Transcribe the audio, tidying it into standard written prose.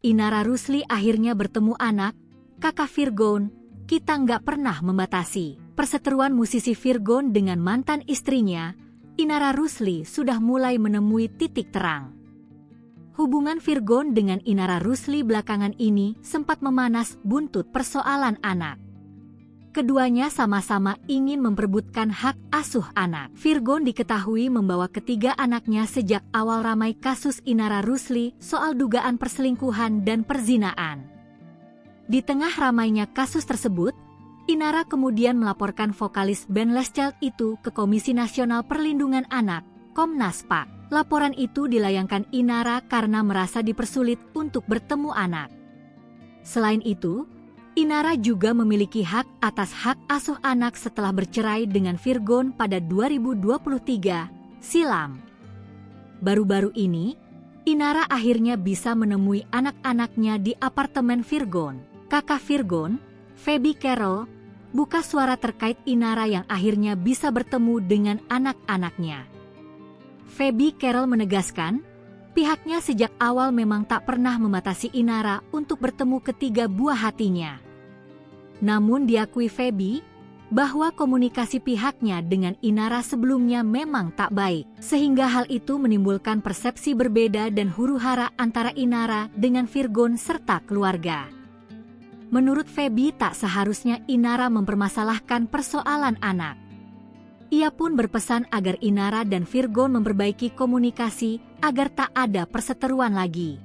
Inara Rusli akhirnya bertemu anak, kakak Virgon. Kita nggak pernah membatasi perseteruan musisi Virgon dengan mantan istrinya. Inara Rusli sudah mulai menemui titik terang. Hubungan Virgon dengan Inara Rusli belakangan ini sempat memanas buntut persoalan anak. Keduanya sama-sama ingin memperebutkan hak asuh anak. Virgon diketahui membawa ketiga anaknya sejak awal ramai kasus Inara Rusli soal dugaan perselingkuhan dan perzinaan. Di tengah ramainya kasus tersebut, Inara kemudian melaporkan vokalis band Les Child itu ke Komisi Nasional Perlindungan Anak, Komnas PAK. Laporan itu dilayangkan Inara karena merasa dipersulit untuk bertemu anak. Selain itu, Inara juga memiliki hak atas hak asuh anak setelah bercerai dengan Virgon pada 2023 silam. Baru-baru ini, Inara akhirnya bisa menemui anak-anaknya di apartemen Virgon. Kakak Virgon, Feby Carol, buka suara terkait Inara yang akhirnya bisa bertemu dengan anak-anaknya. Feby Carol menegaskan, pihaknya sejak awal memang tak pernah membatasi Inara untuk bertemu ketiga buah hatinya. Namun diakui Feby, bahwa komunikasi pihaknya dengan Inara sebelumnya memang tak baik, sehingga hal itu menimbulkan persepsi berbeda dan huru-hara antara Inara dengan Virgon serta keluarga. Menurut Feby, tak seharusnya Inara mempermasalahkan persoalan anak. Ia pun berpesan agar Inara dan Virgon memperbaiki komunikasi agar tak ada perseteruan lagi.